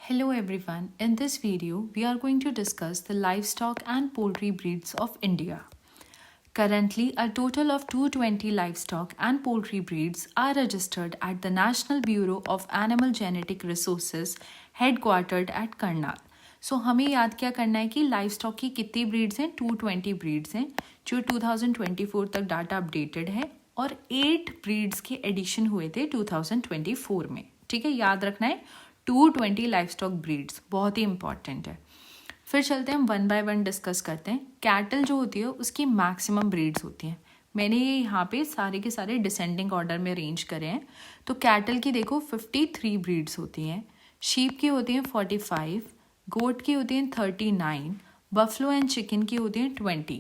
Hello everyone, in this video we are going to discuss the livestock and poultry breeds of India. Currently, a total of 220 livestock and poultry breeds are registered at the National Bureau of Animal Genetic Resources headquartered at Karnal. सो हमें याद क्या करना है कि livestock की कितनी breeds हैं 220 breeds हैं जो 2024 तक डाटा अपडेटेड है और 8 ब्रीड्स के एडिशन हुए थे 2024 में. ठीक है, याद रखना है 220 लाइवस्टॉक ब्रीड्स बहुत ही इंपॉर्टेंट है. फिर चलते हैं हम वन बाय वन डिस्कस करते हैं. कैटल जो होती है उसकी मैक्सिमम ब्रीड्स होती हैं. मैंने ये यहाँ पे सारे के सारे डिसेंडिंग ऑर्डर में अरेंज करे हैं. तो कैटल की देखो 53 ब्रीड्स होती हैं, शीप की होती हैं 45, गोट की होती हैं 39, बफलो एंड चिकन की होती हैं 20,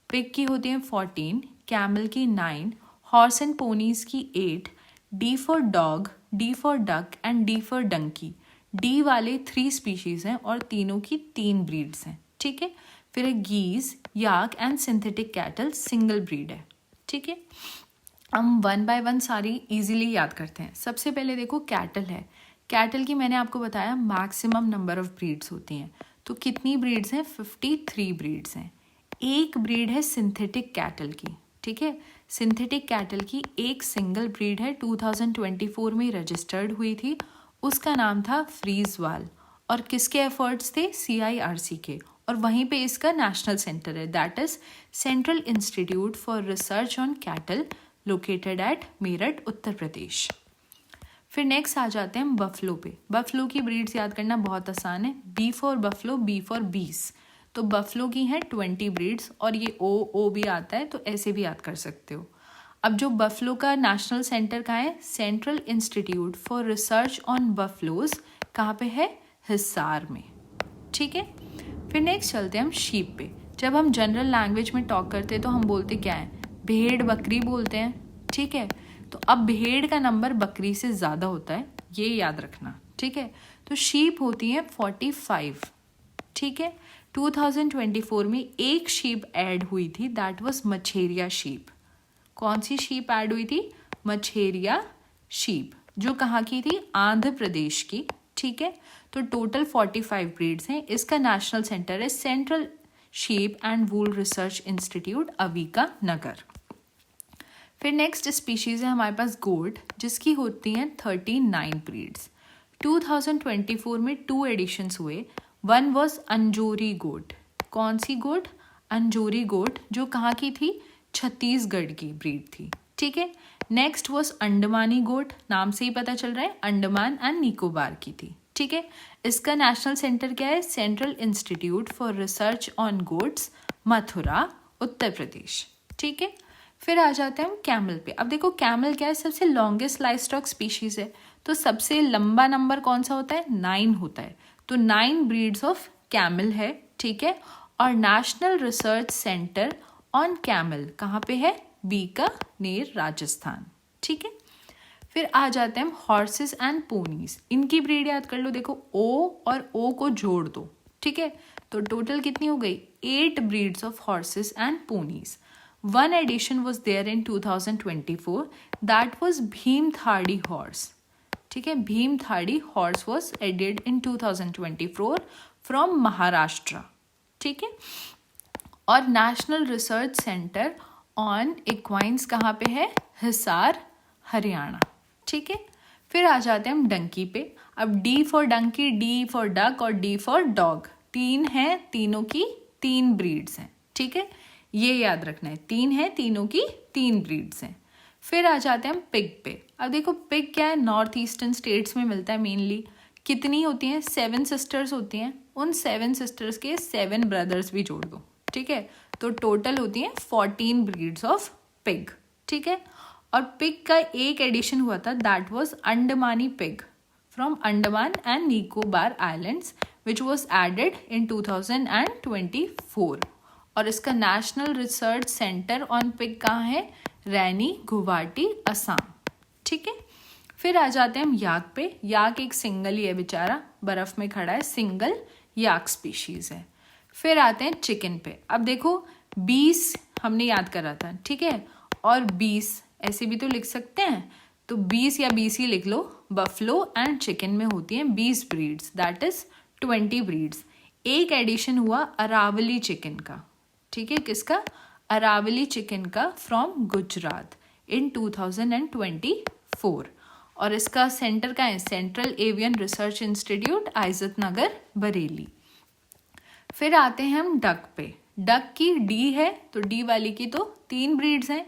पिग की होती हैं 14, कैमल की 9, हॉर्स एंड पोनीज की 8, D for dog, D for duck and D for donkey. D वाले 3 स्पीशीज हैं और तीनों की 3 ब्रीड्स हैं. ठीक है, फिर है geese, yak and synthetic cattle single breed है. ठीक है, हम वन बाय वन सारी इजीली याद करते हैं. सबसे पहले देखो कैटल है. कैटल की मैंने आपको बताया मैक्सिमम नंबर ऑफ ब्रीड्स होती हैं. तो कितनी ब्रीड्स हैं 53 ब्रीड्स हैं. एक ब्रीड है सिंथेटिक कैटल की. ठीक है, सिंथेटिक कैटल की एक सिंगल ब्रीड है 2024 में रजिस्टर्ड हुई थी. उसका नाम था फ्रीजवाल और किसके एफर्ट्स थे CIRC के. और वहीं पे इसका नेशनल सेंटर है that is central institute for research on cattle located at Meerut Uttar Pradesh. फिर नेक्स्ट आ जाते हैं बफलो पे. बफलो की ब्रीड्स याद करना बहुत आसान है. B for buffalo, B for bees. तो बफलो की हैं 20 ब्रीड्स और ये ओ भी आता है तो ऐसे भी याद कर सकते हो. अब जो बफलो का नेशनल सेंटर कहाँ है, central institute for research on buffaloes कहाँ पे है, हिसार में. ठीक है, फिर नेक्स्ट चलते हैं हम शीप पे. जब हम जनरल लैंग्वेज में टॉक करते हैं तो हम बोलते क्या है, भेड़ बकरी बोलते हैं. ठीक है, तो अब भेड़ का नंबर बकरी से ज़्यादा होता है, ये याद रखना. ठीक है, तो शीप होती हैं 45. ठीक है, 2024 में एक शीप ऐड हुई थी दैट वाज मछेरिया शीप. कौन सी शीप ऐड हुई थी, मछेरिया शीप, जो कहाँ की थी, आंध्र प्रदेश की. ठीक है, तो टोटल 45 ब्रीड्स हैं. इसका नेशनल सेंटर है central sheep and wool research institute Avikanagar. फिर नेक्स्ट स्पीशीज है हमारे पास गोट, जिसकी होती हैं 39 ब्रीड्स. 2024 में 2 एडिशंस हुए. वन वॉज अंजोरी गोट. कौन सी गोट, अंजोरी गोट, जो कहाँ की थी, छत्तीसगढ़ की ब्रीड थी. ठीक है, नेक्स्ट वॉज अंडमानी गोट. नाम से ही पता चल रहा है अंडमान एंड निकोबार की थी. ठीक है, इसका नेशनल सेंटर क्या है, central institute for research on goats, Mathura Uttar Pradesh. ठीक है, फिर आ जाते हैं हम कैमल पे. अब देखो कैमल क्या है, सबसे लॉन्गेस्ट लाइवस्टॉक स्पीशीज है. तो सबसे लंबा नंबर कौन सा होता है, 9 होता है. तो 9 ब्रीड्स ऑफ कैमल है. ठीक है, और national research centre on camel कहाँ पे है, बीकानेर राजस्थान. ठीक है, फिर आ जाते हैं हम हॉर्सेस एंड पोनीज. इनकी ब्रीड याद कर लो. देखो ओ और ओ को जोड़ दो. ठीक है, तो टोटल कितनी हो गई, 8 breeds of horses and ponies. One addition was there in 2024 that was Bhimthadi horse. ठीक है, Bhimthadi horse was added in 2024 from Maharashtra. ठीक है, और नेशनल रिसर्च सेंटर ऑन इक्वाइंस कहाँ पे है, हिसार हरियाणा. ठीक है, फिर आ जाते हैं हम डंकी पे. अब D for donkey, D for duck और डी फॉर डॉग 3 हैं, तीनों की 3 ब्रीड्स हैं. ठीक है, ये याद रखना है, 3 है, तीनों की 3 ब्रीड्स हैं. फिर आ जाते हैं हम पिग पे. अब देखो पिग क्या है, नॉर्थ ईस्टर्न स्टेट्स में मिलता है मेनली. कितनी होती हैं, 7 सिस्टर्स होती हैं. उन 7 सिस्टर्स के 7 ब्रदर्स भी जोड़ दो. ठीक है, तो टोटल होती हैं 14 ब्रीड्स ऑफ पिग. ठीक है, और पिग का एक एडिशन हुआ था that was Andamani pig from Andaman and Nicobar islands which was added in 2024. और इसका national research centre on pig कहाँ है, रैनी गुवाहाटी असम. ठीक है, फिर आ जाते हैं हम याक पे. याक एक सिंगल ही है बेचारा, बर्फ में खड़ा है, सिंगल याक स्पीशीज है. फिर आते हैं चिकन पे. अब देखो 20 हमने याद करा था. ठीक है, और 20 ऐसे भी तो लिख सकते हैं. तो 20 या 20 ही लिख लो, बफलो एंड चिकन में होती हैं 20 ब्रीड्स, दैट इज 20 ब्रीड्स। एक एडिशन हुआ अरावली चिकन का, ठीक है, किसका? अरावली चिकन का फ्रॉम गुजरात इन 2024, और इसका सेंटर का है सेंट्रल एवियन रिसर्च इंस्टीट्यूट, आइजत नगर, बरेली। फिर आते हैं हम डक पे। डक की डी है तो डी वाली की तो 3 ब्रीड्स हैं।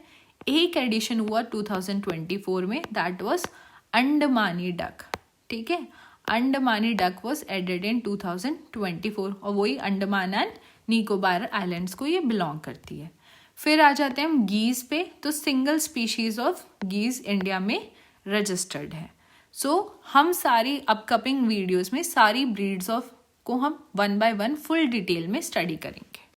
एक एडिशन हुआ 2024 में, दैट वाज अंडमानी डक, ठीक है। अंडमानी डक वाज एडेड इन 2024 और वही अंडमान एंड निकोबार आइलैंड्स को ये बिलोंग करती है। फिर आ जाते हैं हम गीज पे, तो सिंगल स्पीशीज ऑफ गीज इंडिया में रजिस्टर्ड है। सो हम सारी अपकमिंग वीडियोस में सारी ब्रीड्स ऑफ को हम 1 by 1 फुल डिटेल में स्टडी करेंगे।